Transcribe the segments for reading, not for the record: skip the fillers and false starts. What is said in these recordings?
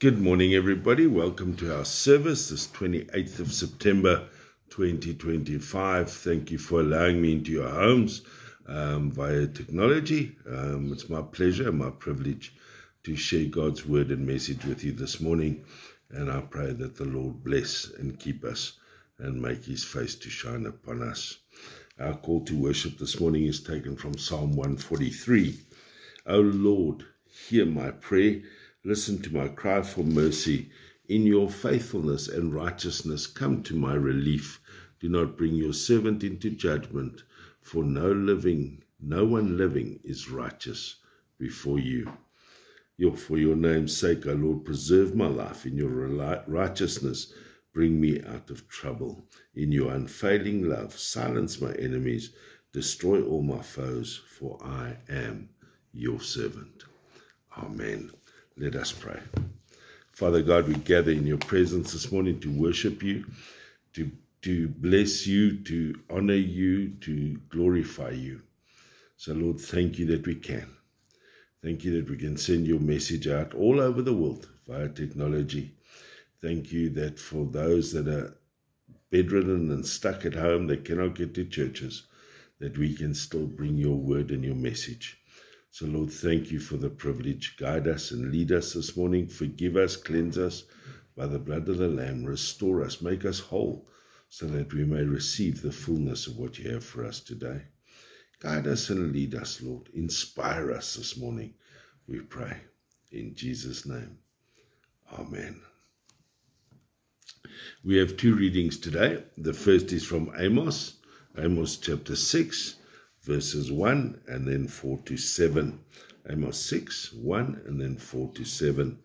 Good morning, everybody. Welcome to our service this 28th of September 2025. Thank you for allowing me into your homes via technology. It's my pleasure and my privilege to share God's word and message with you this morning. And I pray that the Lord bless and keep us and make his face to shine upon us. Our call to worship this morning is taken from Psalm 143. O Lord, hear my prayer. Listen to my cry for mercy. In your faithfulness and righteousness, come to my relief. Do not bring your servant into judgment, for no one living is righteous before you. For your name's sake, O Lord, preserve my life. In your righteousness, bring me out of trouble. In your unfailing love, silence my enemies. Destroy all my foes, for I am your servant. Amen. Let us pray. Father God, we gather in your presence this morning to worship you, to bless you, to honor you, to glorify you. So, Lord, thank you that we can. Thank you that we can send your message out all over the world via technology. Thank you that for those that are bedridden and stuck at home, that cannot get to churches, that we can still bring your word and your message. So, Lord, thank you for the privilege. Guide us and lead us this morning. Forgive us, cleanse us by the blood of the Lamb. Restore us, make us whole, so that we may receive the fullness of what you have for us today. Guide us and lead us, Lord. Inspire us this morning, we pray. In Jesus' name, amen. We have two readings today. The first is from Amos chapter 6. Verses 1 and then 4 to 7. Amos 6, 1 and then 4 to 7.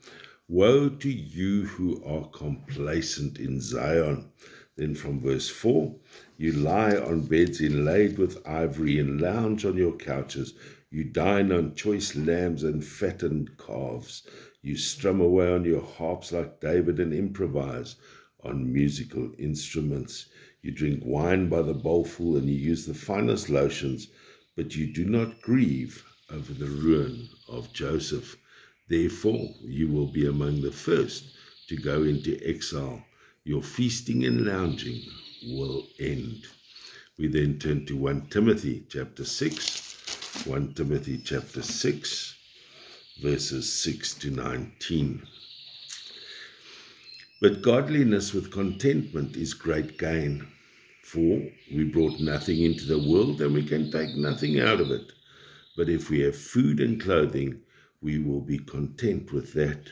Woe to you who are complacent in Zion. Then from verse 4, you lie on beds inlaid with ivory and lounge on your couches. You dine on choice lambs and fattened calves. You strum away on your harps like David and improvise on musical instruments. You drink wine by the bowlful and you use the finest lotions, but you do not grieve over the ruin of Joseph. Therefore, you will be among the first to go into exile. Your feasting and lounging will end. We then turn to 1 Timothy chapter 6. 1 Timothy chapter 6, verses 6 to 19. But godliness with contentment is great gain. For we brought nothing into the world, and we can take nothing out of it. But if we have food and clothing, we will be content with that.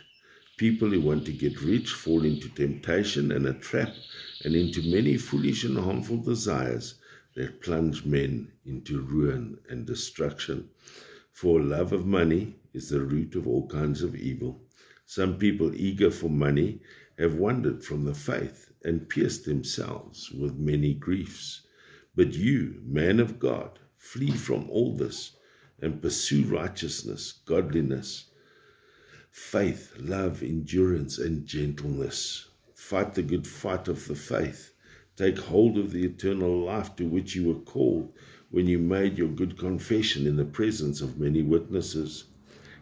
People who want to get rich fall into temptation and a trap, and into many foolish and harmful desires that plunge men into ruin and destruction. For love of money is the root of all kinds of evil. Some people eager for money have wandered from the faith and pierced themselves with many griefs. But you, man of God, flee from all this and pursue righteousness, godliness, faith, love, endurance, and gentleness. Fight the good fight of the faith. Take hold of the eternal life to which you were called when you made your good confession in the presence of many witnesses.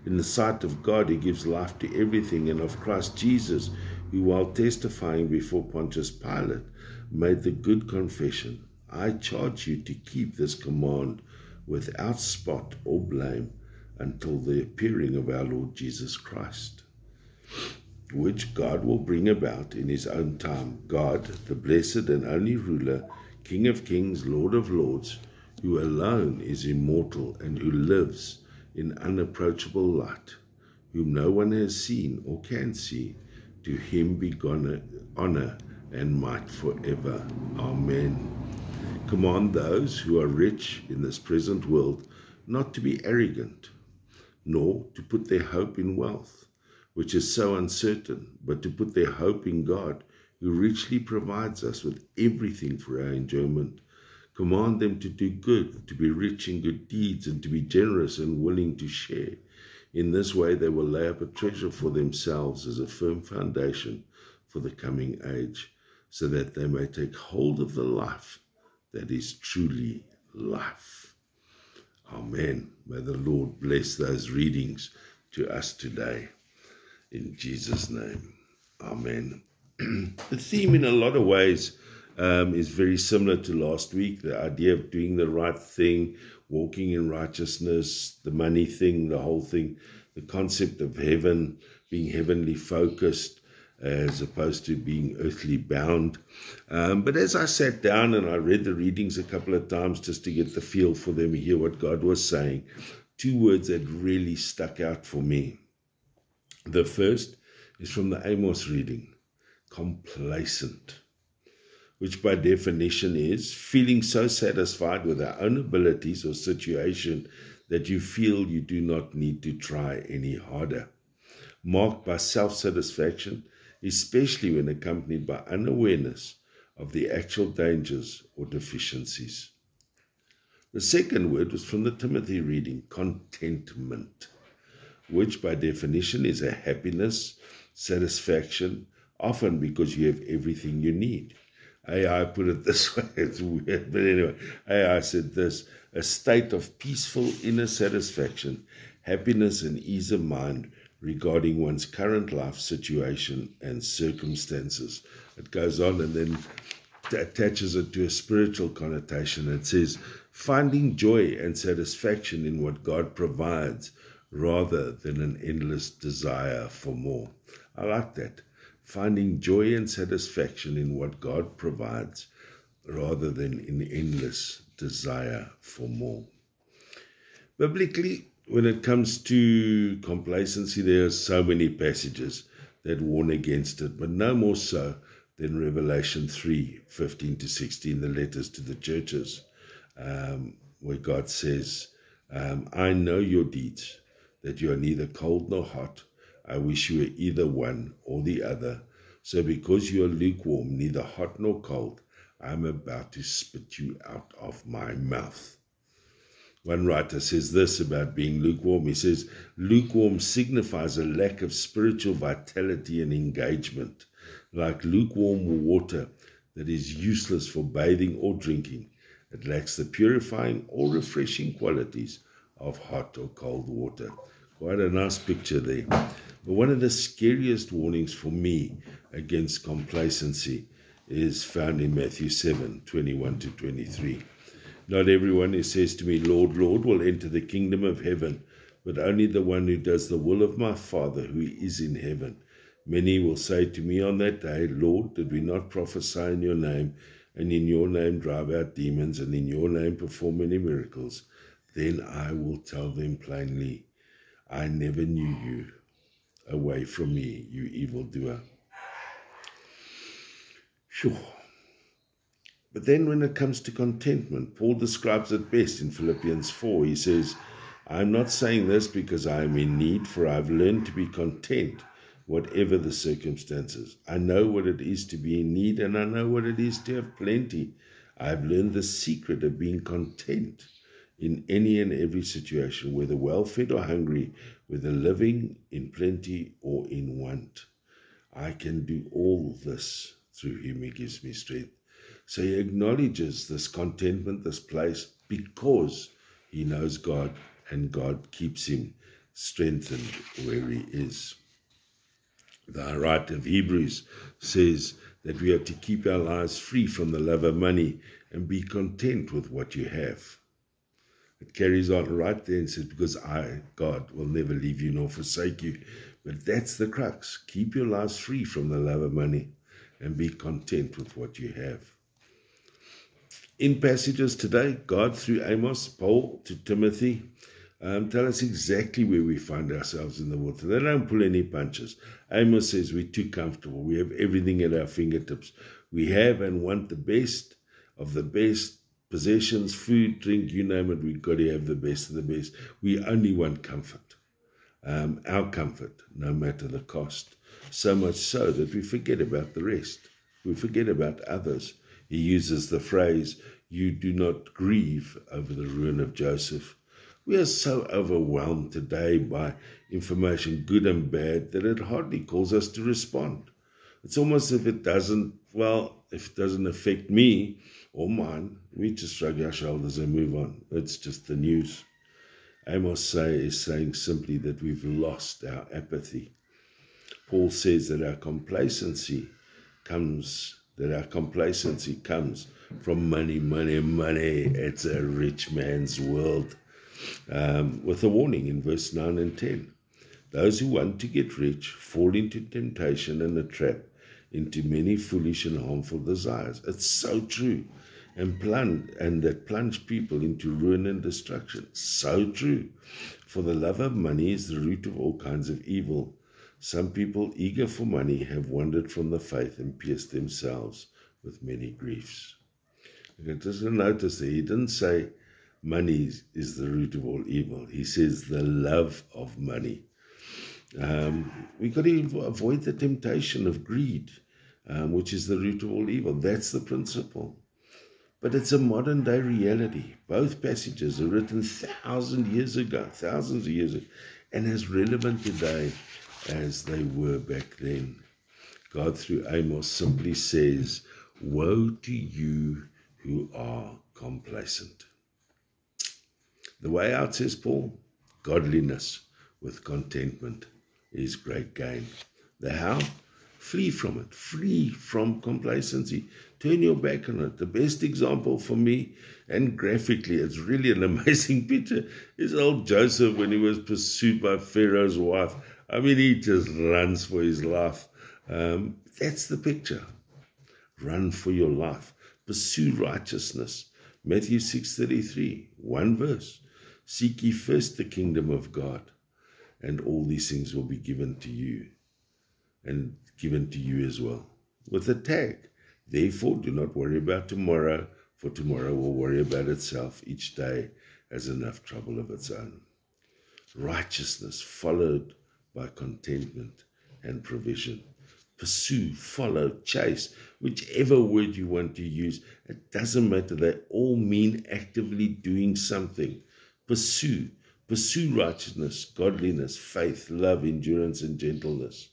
In the sight of God, he gives life to everything, and of Christ Jesus, who, while testifying before Pontius Pilate, made the good confession. I charge you to keep this command without spot or blame until the appearing of our Lord Jesus Christ, which God will bring about in his own time. God, the blessed and only ruler, King of kings, Lord of lords, who alone is immortal and who lives in unapproachable light, whom no one has seen or can see, to him be honor and might forever. Amen. Command those who are rich in this present world not to be arrogant, nor to put their hope in wealth, which is so uncertain, but to put their hope in God, who richly provides us with everything for our enjoyment. Command them to do good, to be rich in good deeds, and to be generous and willing to share. In this way they will lay up a treasure for themselves as a firm foundation for the coming age, so that they may take hold of the life that is truly life. Amen. May the Lord bless those readings to us today. In Jesus' name, amen. The theme in a lot of ways is very similar to last week. The idea of doing the right thing, walking in righteousness, the money thing, the whole thing, the concept of heaven, being heavenly focused as opposed to being earthly bound. But as I sat down and I read the readings a couple of times just to get the feel for them, hear what God was saying, two words that really stuck out for me. The first is from the Amos reading, complacent, which by definition is feeling so satisfied with our own abilities or situation that you feel you do not need to try any harder. Marked by self-satisfaction, especially when accompanied by unawareness of the actual dangers or deficiencies. The second word was from the Timothy reading, contentment, which by definition is a happiness, satisfaction, often because you have everything you need. AI put it this way, it's weird, but anyway, AI said this, a state of peaceful inner satisfaction, happiness and ease of mind regarding one's current life situation and circumstances. It goes on and then attaches it to a spiritual connotation. It says, finding joy and satisfaction in what God provides rather than an endless desire for more. I like that. Finding joy and satisfaction in what God provides rather than in endless desire for more. Biblically, when it comes to complacency, there are so many passages that warn against it, but no more so than Revelation 3:15-16, the letters to the churches, where God says, I know your deeds, that you are neither cold nor hot. I wish you were either one or the other. So because you are lukewarm, neither hot nor cold, I am about to spit you out of my mouth. One writer says this about being lukewarm. He says, lukewarm signifies a lack of spiritual vitality and engagement, like lukewarm water that is useless for bathing or drinking. It lacks the purifying or refreshing qualities of hot or cold water. Quite a nice picture there. But one of the scariest warnings for me against complacency is found in Matthew 7:21-23. Not everyone who says to me, Lord, Lord, will enter the kingdom of heaven, but only the one who does the will of my Father who is in heaven. Many will say to me on that day, Lord, did we not prophesy in your name, and in your name drive out demons, and in your name perform many miracles? Then I will tell them plainly, I never knew you. Away from me, you evildoer. Sure. But then when it comes to contentment, Paul describes it best in Philippians 4. He says, I'm not saying this because I am in need, for I've learned to be content, whatever the circumstances. I know what it is to be in need, and I know what it is to have plenty. I've learned the secret of being content in any and every situation, whether well-fed or hungry, whether living in plenty or in want. I can do all this through him who gives me strength. So he acknowledges this contentment, this place, because he knows God, and God keeps him strengthened where he is. The writer of Hebrews says that we have to keep our lives free from the love of money and be content with what you have. It carries on right there and says, because I, God, will never leave you nor forsake you. But that's the crux. Keep your lives free from the love of money and be content with what you have. In passages today, God through Amos, Paul to Timothy, tell us exactly where we find ourselves in the world. They don't pull any punches. Amos says we're too comfortable. We have everything at our fingertips. We have and want the best of the best. Possessions, food, drink, you name it, we've got to have the best of the best. We only want comfort. Our comfort, no matter the cost. So much so that we forget about the rest. We forget about others. He uses the phrase, you do not grieve over the ruin of Joseph. We are so overwhelmed today by information, good and bad, that it hardly calls us to respond. It's almost if it doesn't, if it doesn't affect me or mine, we just shrug our shoulders and move on. It's just the news. Amos is saying simply that we've lost our apathy. Paul says that our complacency comes from money, money, money. It's a rich man's world. With a warning in verse 9 and 10. Those who want to get rich fall into temptation and a trap, into many foolish and harmful desires. It's so true. And that plunge people into ruin and destruction. So true. For the love of money is the root of all kinds of evil. Some people eager for money have wandered from the faith and pierced themselves with many griefs. Okay, just notice that he didn't say money is the root of all evil. He says the love of money. We've got to avoid the temptation of greed, which is the root of all evil. That's the principle. But it's a modern day reality. Both passages are written thousands of years ago, and as relevant today as they were back then. God through Amos simply says, woe to you who are complacent. The way out, says Paul, godliness with contentment is great gain. The how? Flee from it. Flee from complacency. Turn your back on it. The best example for me, and graphically, it's really an amazing picture, is old Joseph when he was pursued by Pharaoh's wife. I mean, he just runs for his life. That's the picture. Run for your life. Pursue righteousness. Matthew 6:33, one verse. Seek ye first the kingdom of God, and all these things will be given to you, and given to you as well. With a tag, therefore do not worry about tomorrow, for tomorrow will worry about itself. Each day has enough trouble of its own. Righteousness followed by contentment and provision. Pursue, follow, chase, whichever word you want to use. It doesn't matter. They all mean actively doing something. Pursue righteousness, godliness, faith, love, endurance, and gentleness.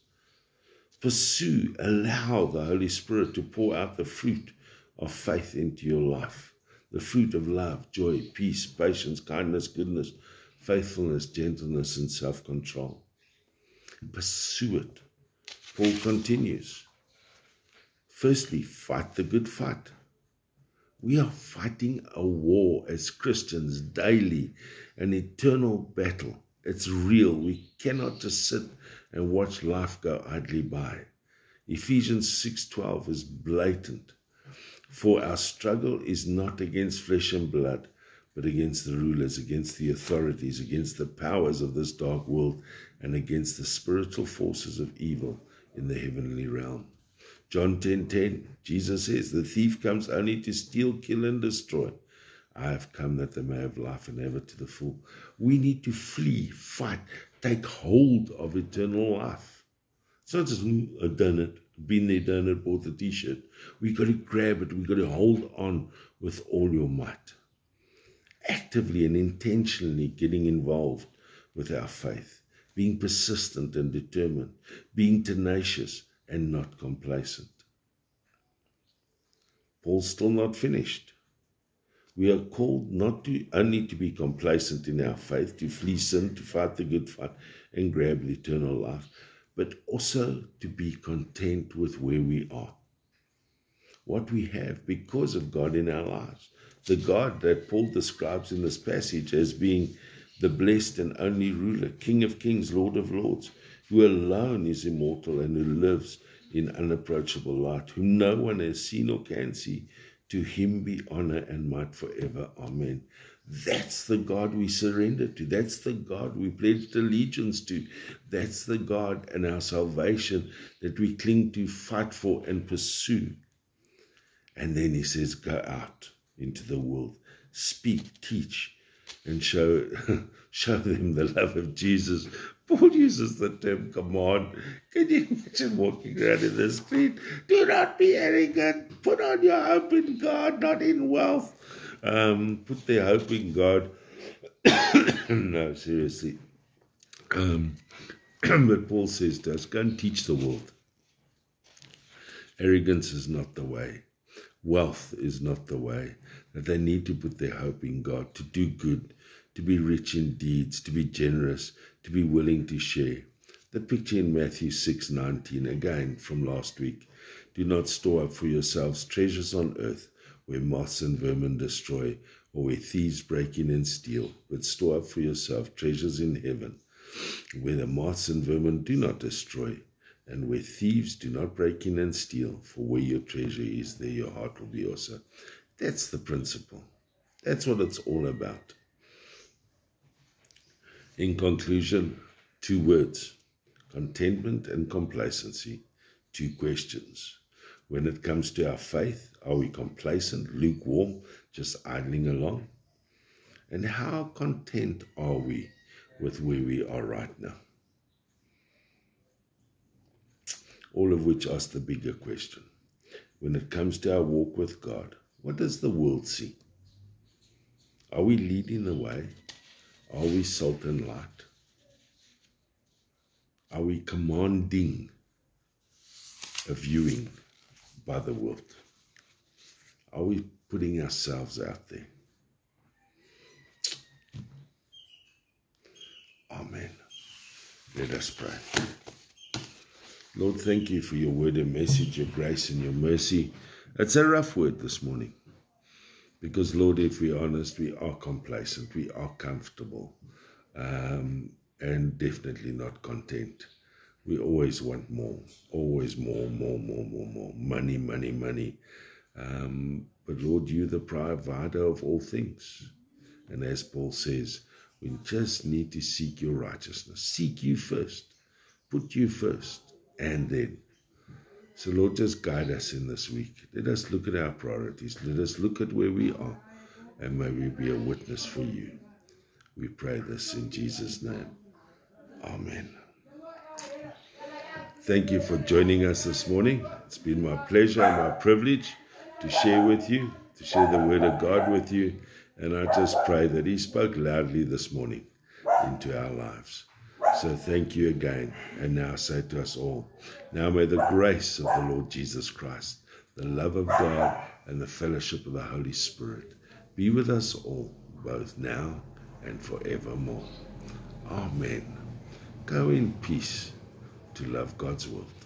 Pursue, allow the Holy Spirit to pour out the fruit of faith into your life. The fruit of love, joy, peace, patience, kindness, goodness, faithfulness, gentleness, and self-control. Pursue it. Paul continues. Firstly, fight the good fight. We are fighting a war as Christians daily, an eternal battle. It's real. We cannot just sit and watch life go idly by. Ephesians 6:12 is blatant. For our struggle is not against flesh and blood, but against the rulers, against the authorities, against the powers of this dark world, and against the spiritual forces of evil in the heavenly realm. John 10:10, Jesus says, the thief comes only to steal, kill, and destroy. I have come that they may have life and have it to the full. We need to flee, fight, take hold of eternal life. It's not just, I've done it, been there, done it, bought the t-shirt. We've got to grab it. We've got to hold on with all your might. Actively and intentionally getting involved with our faith. Being persistent and determined. Being tenacious and not complacent. Paul's still not finished. We are called not to only to be complacent in our faith, to flee sin, to fight the good fight, and grab the eternal life, but also to be content with where we are. What we have because of God in our lives. The God that Paul describes in this passage as being the blessed and only ruler, King of kings, Lord of lords, who alone is immortal and who lives in unapproachable light, whom no one has seen or can see. To him be honor and might forever. Amen. That's the God we surrender to. That's the God we pledged allegiance to. That's the God and our salvation that we cling to, fight for, and pursue. And then he says, go out into the world, speak, teach, and show them the love of Jesus. Paul uses the term command. Can you imagine walking around in the street? Do not be arrogant. Put on your hope in God, not in wealth. Put their hope in God. No, seriously. But Paul says to us, go and teach the world. Arrogance is not the way. Wealth is not the way. That they need to put their hope in God, to do good, to be rich in deeds, to be generous, to be willing to share. The picture in Matthew 6:19, again from last week. Do not store up for yourselves treasures on earth, where moths and vermin destroy, or where thieves break in and steal, but store up for yourself treasures in heaven, where the moths and vermin do not destroy, and where thieves do not break in and steal. For where your treasure is, there your heart will be also. That's the principle. That's what it's all about. In conclusion, 2 words: contentment and complacency. 2 questions. When it comes to our faith, are we complacent, lukewarm, just idling along? And how content are we with where we are right now? All of which ask the bigger question. When it comes to our walk with God, what does the world see? Are we leading the way? Are we salt and light? Are we commanding a viewing by the world? Are we putting ourselves out there? Amen. Let us pray. Lord, thank you for your word and message, your grace and your mercy. It's a rough word this morning. Because, Lord, if we're honest, we are complacent, we are comfortable, and definitely not content. We always want more, always more. Money, money, money. But, Lord, you're the provider of all things. And as Paul says, we just need to seek your righteousness. Seek you first. Put you first, and then. So, Lord, just guide us in this week. Let us look at our priorities. Let us look at where we are, and may we be a witness for you. We pray this in Jesus' name. Amen. Thank you for joining us this morning. It's been my pleasure and my privilege to share with you, to share the word of God with you. And I just pray that he spoke loudly this morning into our lives. So thank you again, and now say to us all, now may the grace of the Lord Jesus Christ, the love of God, and the fellowship of the Holy Spirit be with us all, both now and forevermore. Amen. Go in peace to love God's world.